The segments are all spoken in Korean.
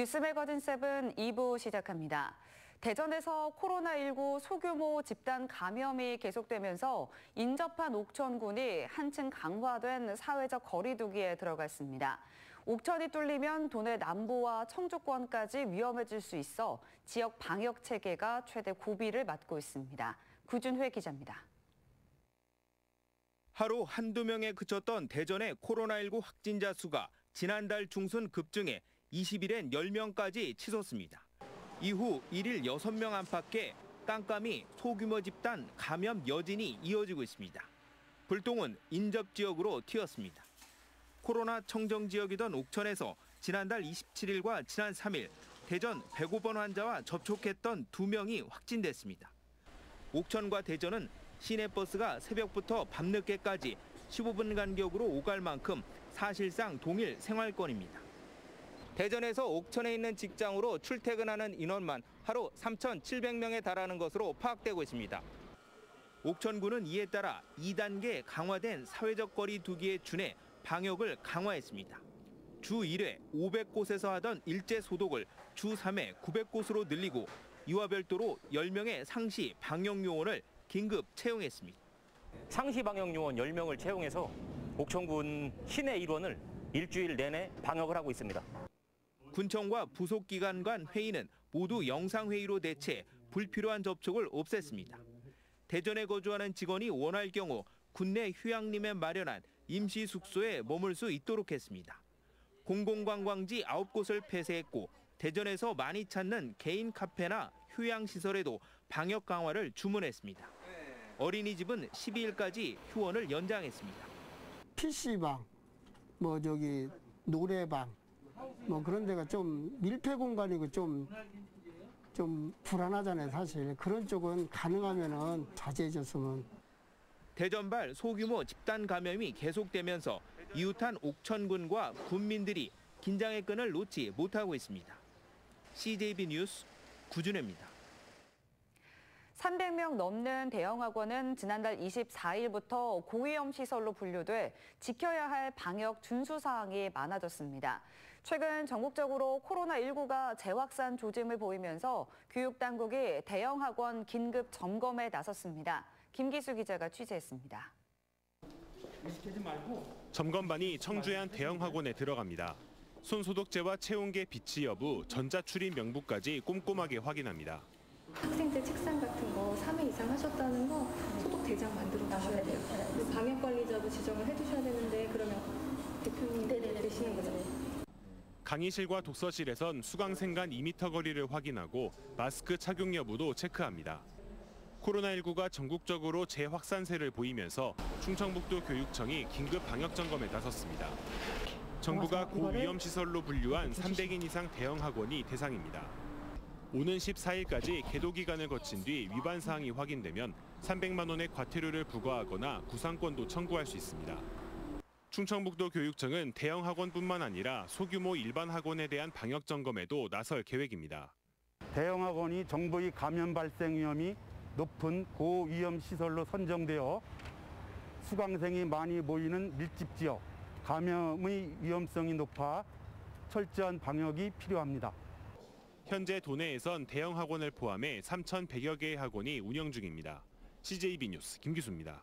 뉴스 매거진 7 2부 시작합니다. 대전에서 코로나19 소규모 집단 감염이 계속되면서 인접한 옥천군이 한층 강화된 사회적 거리 두기에 들어갔습니다. 옥천이 뚫리면 도내 남부와 청주권까지 위험해질 수 있어 지역 방역 체계가 최대 고비를 맞고 있습니다. 구준회 기자입니다. 하루 한두 명에 그쳤던 대전의 코로나19 확진자 수가 지난달 중순 급증해 20일엔 10명까지 치솟습니다. 이후 1일 6명 안팎의 깜깜이 소규모 집단 감염 여진이 이어지고 있습니다. 불똥은 인접 지역으로 튀었습니다. 코로나 청정 지역이던 옥천에서 지난달 27일과 지난 3일 대전 105번 환자와 접촉했던 2명이 확진됐습니다. 옥천과 대전은 시내버스가 새벽부터 밤늦게까지 15분 간격으로 오갈 만큼 사실상 동일 생활권입니다. 대전에서 옥천에 있는 직장으로 출퇴근하는 인원만 하루 3,700명에 달하는 것으로 파악되고 있습니다. 옥천군은 이에 따라 2단계 강화된 사회적 거리 두기에 준해 방역을 강화했습니다. 주 1회 500곳에서 하던 일제 소독을 주 3회 900곳으로 늘리고 이와 별도로 10명의 상시 방역 요원을 긴급 채용했습니다. 상시 방역 요원 10명을 채용해서 옥천군 시내 일원을 일주일 내내 방역을 하고 있습니다. 군청과 부속기관 간 회의는 모두 영상회의로 대체 불필요한 접촉을 없앴습니다. 대전에 거주하는 직원이 원할 경우 군내 휴양림에 마련한 임시 숙소에 머물 수 있도록 했습니다. 공공관광지 9곳을 폐쇄했고 대전에서 많이 찾는 개인 카페나 휴양시설에도 방역 강화를 주문했습니다. 어린이집은 12일까지 휴원을 연장했습니다. PC방, 노래방, 그런 데가 좀 밀폐 공간이고 좀 불안하잖아요, 사실. 그런 쪽은 가능하면은 자제해줬으면. 대전발 소규모 집단 감염이 계속되면서 이웃한 옥천군과 군민들이 긴장의 끈을 놓지 못하고 있습니다. CJB 뉴스 구준혜입니다. 300명 넘는 대형 학원은 지난달 24일부터 고위험 시설로 분류돼 지켜야 할 방역 준수 사항이 많아졌습니다. 최근 전국적으로 코로나19가 재확산 조짐을 보이면서 교육당국이 대형 학원 긴급 점검에 나섰습니다. 김기수 기자가 취재했습니다. 점검반이 청주의 한 대형 학원에 들어갑니다. 손소독제와 체온계 비치 여부, 전자출입 명부까지 꼼꼼하게 확인합니다. 학생들 책상 같은 거 3회 이상 하셨다는 거 소독 대장 만들어 주셔야 돼요. 방역관리자도 지정을 해주셔야 되는데 그러면 대표님 되시는 거잖아요. 강의실과 독서실에선 수강생 간 2m 거리를 확인하고 마스크 착용 여부도 체크합니다. 코로나19가 전국적으로 재확산세를 보이면서 충청북도 교육청이 긴급 방역 점검에 나섰습니다. 정부가 고위험시설로 분류한 300인 이상 대형 학원이 대상입니다. 오는 14일까지 계도 기간을 거친 뒤 위반 사항이 확인되면 300만 원의 과태료를 부과하거나 구상권도 청구할 수 있습니다. 충청북도 교육청은 대형 학원뿐만 아니라 소규모 일반 학원에 대한 방역 점검에도 나설 계획입니다. 대형 학원이 정부의 감염 발생 위험이 높은 고위험 시설로 선정되어 수강생이 많이 모이는 밀집 지역, 감염의 위험성이 높아 철저한 방역이 필요합니다. 현재 도내에선 대형 학원을 포함해 3,100여 개의 학원이 운영 중입니다. CJB 뉴스 김기수입니다.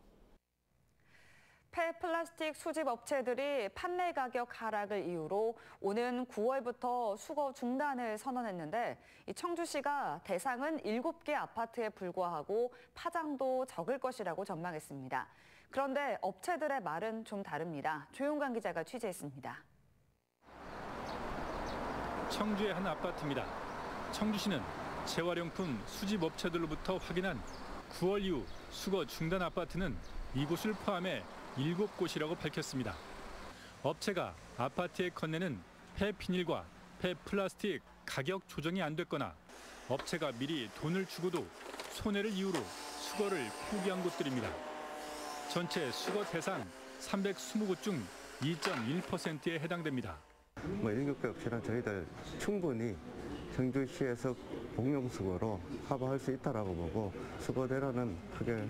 폐플라스틱 수집 업체들이 판매 가격 하락을 이유로 오는 9월부터 수거 중단을 선언했는데 청주시가 대상은 7개 아파트에 불과하고 파장도 적을 것이라고 전망했습니다. 그런데 업체들의 말은 좀 다릅니다. 조용관 기자가 취재했습니다. 청주의 한 아파트입니다. 청주시는 재활용품 수집 업체들로부터 확인한 9월 이후 수거 중단 아파트는 이곳을 포함해 7곳이라고 밝혔습니다. 업체가 아파트에 건네는 폐비닐과 폐플라스틱 가격 조정이 안 됐거나 업체가 미리 돈을 주고도 손해를 이유로 수거를 포기한 곳들입니다. 전체 수거 대상 320곳 중 2.1%에 해당됩니다. 이런 업체는 저희들 충분히 청주시에서 공용수거로 커버할 수 있다고 보고 수거대로는 크게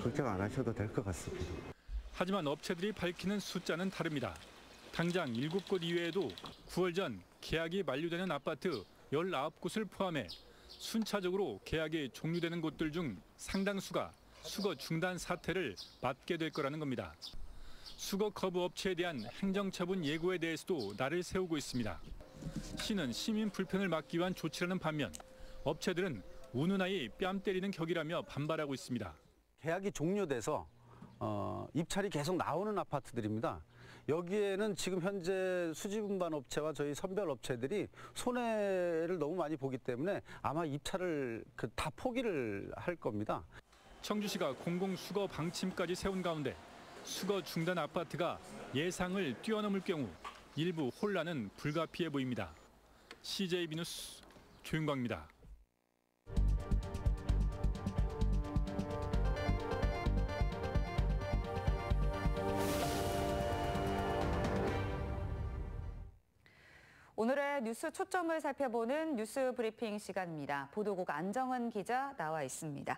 걱정 안 하셔도 될 것 같습니다. 하지만 업체들이 밝히는 숫자는 다릅니다. 당장 7곳 이외에도 9월 전 계약이 만료되는 아파트 19곳을 포함해 순차적으로 계약이 종료되는 곳들 중 상당수가 수거 중단 사태를 맞게 될 거라는 겁니다. 수거 거부 업체에 대한 행정처분 예고에 대해서도 날을 세우고 있습니다. 시는 시민 불편을 막기 위한 조치라는 반면 업체들은 운운하이 뺨 때리는 격이라며 반발하고 있습니다. 계약이 종료돼서 입찰이 계속 나오는 아파트들입니다. 여기에는 지금 현재 수지분반 업체와 저희 선별 업체들이 손해를 너무 많이 보기 때문에 아마 입찰을 다 포기를 할 겁니다. 청주시가 공공수거 방침까지 세운 가운데 수거 중단 아파트가 예상을 뛰어넘을 경우 일부 혼란은 불가피해 보입니다. CJB 뉴스 조윤광입니다. 오늘의 뉴스 초점을 살펴보는 뉴스 브리핑 시간입니다. 보도국 안정은 기자 나와 있습니다.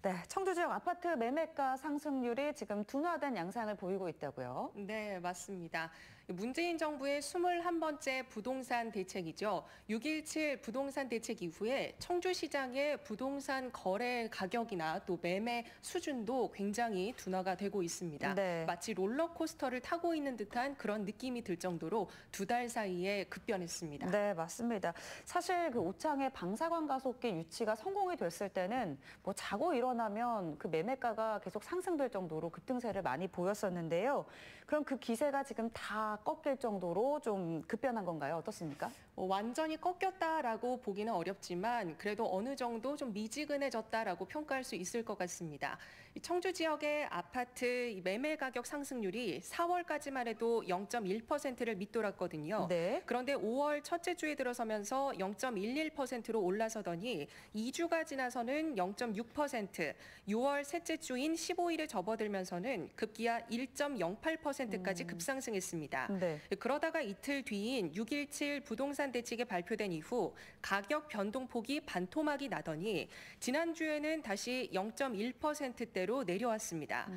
네, 청주 지역 아파트 매매가 상승률이 지금 둔화된 양상을 보이고 있다고요? 네, 맞습니다. 문재인 정부의 21번째 부동산 대책이죠. 6.17 부동산 대책 이후에 청주시장의 부동산 거래 가격이나 또 매매 수준도 굉장히 둔화가 되고 있습니다. 네. 마치 롤러코스터를 타고 있는 듯한 그런 느낌이 들 정도로 2달 사이에 급변했습니다. 네, 맞습니다. 사실 그 오창의 방사관 가속기 유치가 성공이 됐을 때는 뭐 자고 일어나면 그 매매가가 계속 상승될 정도로 급등세를 많이 보였었는데요. 그럼 그 기세가 지금 다 꺾일 정도로 좀 급변한 건가요? 어떻습니까? 완전히 꺾였다라고 보기는 어렵지만 그래도 어느 정도 좀 미지근해졌다라고 평가할 수 있을 것 같습니다. 청주 지역의 아파트 매매 가격 상승률이 4월까지만 해도 0.1%를 밑돌았거든요. 네. 그런데 5월 첫째 주에 들어서면서 0.11%로 올라서더니 2주가 지나서는 0.6%, 6월 셋째 주인 15일에 접어들면서는 급기야 1.08%까지 급상승했습니다. 네. 그러다가 이틀 뒤인 6.17 부동산 대책이 발표된 이후 가격 변동폭이 반토막이 나더니 지난주에는 다시 0.1%대로 내려왔습니다.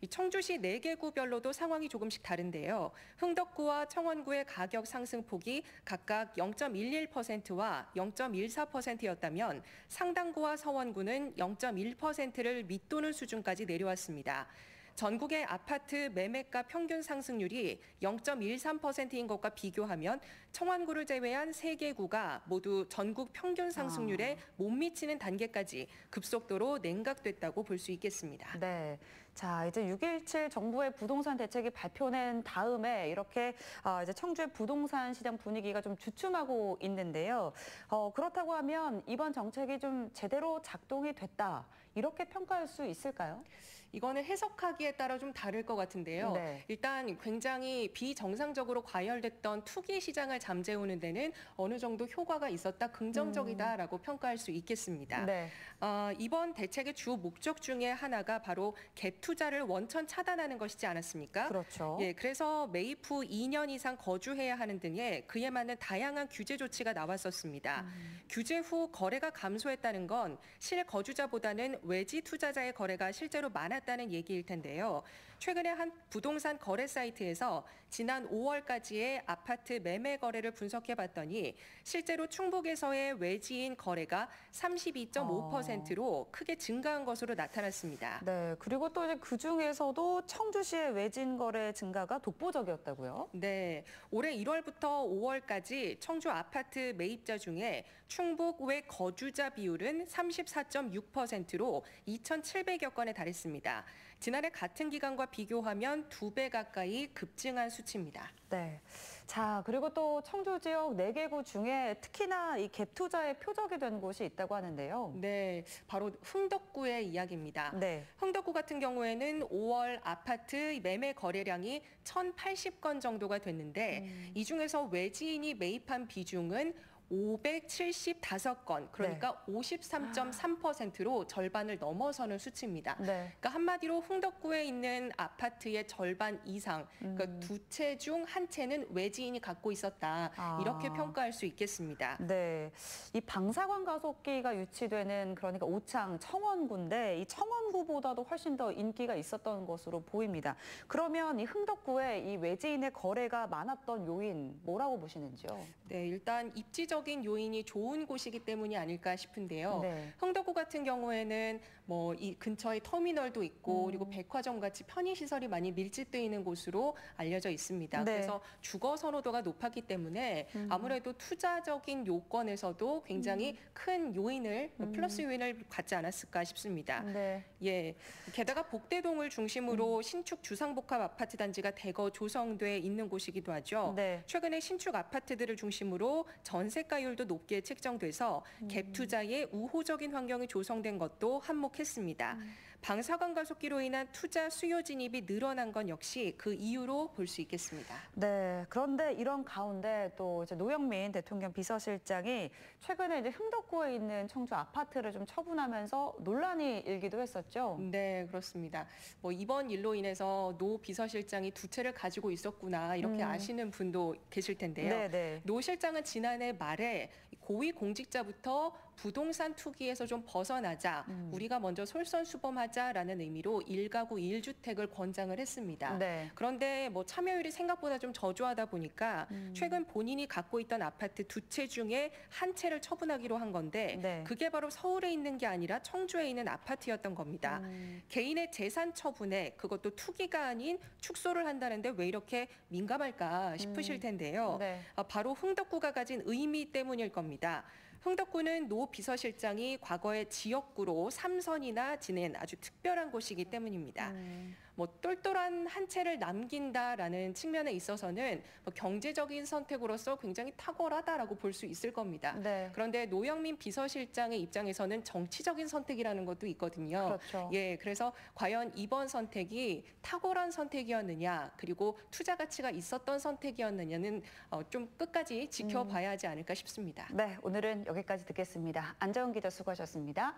이 청주시 4개 구별로도 상황이 조금씩 다른데요. 흥덕구와 청원구의 가격 상승폭이 각각 0.11%와 0.14%였다면 상당구와 서원구는 0.1%를 밑도는 수준까지 내려왔습니다. 전국의 아파트 매매가 평균 상승률이 0.13%인 것과 비교하면 청원구를 제외한 3개 구가 모두 전국 평균 상승률에 못 미치는 단계까지 급속도로 냉각됐다고 볼 수 있겠습니다. 네. 자, 이제 6.17 정부의 부동산 대책이 발표된 다음에 이렇게 이제 청주의 부동산 시장 분위기가 좀 주춤하고 있는데요. 그렇다고 하면 이번 정책이 좀 제대로 작동이 됐다, 이렇게 평가할 수 있을까요? 이거는 해석하기에 따라 좀 다를 것 같은데요. 네. 일단 굉장히 비정상적으로 과열됐던 투기 시장을 잠재우는 데는 어느 정도 효과가 있었다, 긍정적이다라고 평가할 수 있겠습니다. 네. 이번 대책의 주 목적 중에 하나가 바로 갭 투자를 원천 차단하는 것이지 않았습니까? 그렇죠. 예, 그래서 매입 후 2년 이상 거주해야 하는 등의 그에 맞는 다양한 규제 조치가 나왔었습니다. 규제 후 거래가 감소했다는 건 실거주자보다는 외지 투자자의 거래가 실제로 많았다는 얘기일 텐데요. 최근에 한 부동산 거래 사이트에서 지난 5월까지의 아파트 매매 거래를 분석해 봤더니 실제로 충북에서의 외지인 거래가 32.5%로 크게 증가한 것으로 나타났습니다. 네, 그리고 또 이제 그 중에서도 청주시의 외진 거래 증가가 독보적이었다고요? 네, 올해 1월부터 5월까지 청주 아파트 매입자 중에 충북 외 거주자 비율은 34.6%로 2,700여 건에 달했습니다. 지난해 같은 기간과 비교하면 2배 가까이 급증한 수치입니다. 네. 자, 그리고 또 청주 지역 4개 구 중에 특히나 이 갭 투자의 표적이 된 곳이 있다고 하는데요. 네, 바로 흥덕구의 이야기입니다. 네. 흥덕구 같은 경우에는 5월 아파트 매매 거래량이 1,080건 정도가 됐는데 이 중에서 외지인이 매입한 비중은 575건, 그러니까 53.3%로 절반을 넘어서는 수치입니다. 그러니까 한마디로 흥덕구에 있는 아파트의 절반 이상, 그러니까 두 채 중 한 채는 외지인이 갖고 있었다. 이렇게 평가할 수 있겠습니다. 네, 이 방사관 가속기가 유치되는 그러니까 오창 청원구인데 이 청원구보다도 훨씬 더 인기가 있었던 것으로 보입니다. 그러면 이 흥덕구에 이 외지인의 거래가 많았던 요인 뭐라고 보시는지요? 네, 일단 입지적인 요인이 좋은 곳이기 때문이 아닐까 싶은데요. 흥덕구 같은 경우에는 뭐 이 근처에 터미널도 있고 그리고 백화점 같이 편의 시설이 많이 밀집되어 있는 곳으로 알려져 있습니다. 그래서 주거 선호도가 높았기 때문에 아무래도 투자적인 요건에서도 굉장히 큰 요인을 플러스 요인을 갖지 않았을까 싶습니다. 예, 게다가 복대동을 중심으로 신축 주상복합 아파트 단지가 대거 조성돼 있는 곳이기도 하죠. 최근에 신축 아파트들을 중심으로 전세가율도 높게 책정돼서 갭 투자에 우호적인 환경이 조성된 것도 한몫했습니다. 방사관 가속기로 인한 투자 수요 진입이 늘어난 건 역시 그 이유로 볼 수 있겠습니다. 네, 그런데 이런 가운데 또 이제 노영민 대통령 비서실장이 최근에 이제 흥덕구에 있는 청주 아파트를 좀 처분하면서 논란이 일기도 했었죠. 네, 그렇습니다. 뭐 이번 일로 인해서 노 비서실장이 두 채를 가지고 있었구나 이렇게 아시는 분도 계실 텐데요. 노 실장은 지난해 말에 고위 공직자부터 부동산 투기에서 좀 벗어나자 우리가 먼저 솔선수범하자라는 의미로 1가구 1주택을 권장을 했습니다. 그런데 뭐 참여율이 생각보다 좀 저조하다 보니까 최근 본인이 갖고 있던 아파트 두 채 중에 한 채를 처분하기로 한 건데 그게 바로 서울에 있는 게 아니라 청주에 있는 아파트였던 겁니다. 개인의 재산 처분에 그것도 투기가 아닌 축소를 한다는데 왜 이렇게 민감할까 싶으실 텐데요. 바로 흥덕구가 가진 의미 때문일 겁니다. 흥덕구는 노 비서실장이 과거에 지역구로 3선이나 지낸 아주 특별한 곳이기 때문입니다. 뭐 똘똘한 한 채를 남긴다라는 측면에 있어서는 뭐 경제적인 선택으로서 굉장히 탁월하다라고 볼 수 있을 겁니다. 그런데 노영민 비서실장의 입장에서는 정치적인 선택이라는 것도 있거든요. 예, 그래서 과연 이번 선택이 탁월한 선택이었느냐, 그리고 투자 가치가 있었던 선택이었느냐는 좀 끝까지 지켜봐야 하지 않을까 싶습니다. 네, 오늘은 여기까지 듣겠습니다. 안정훈 기자 수고하셨습니다.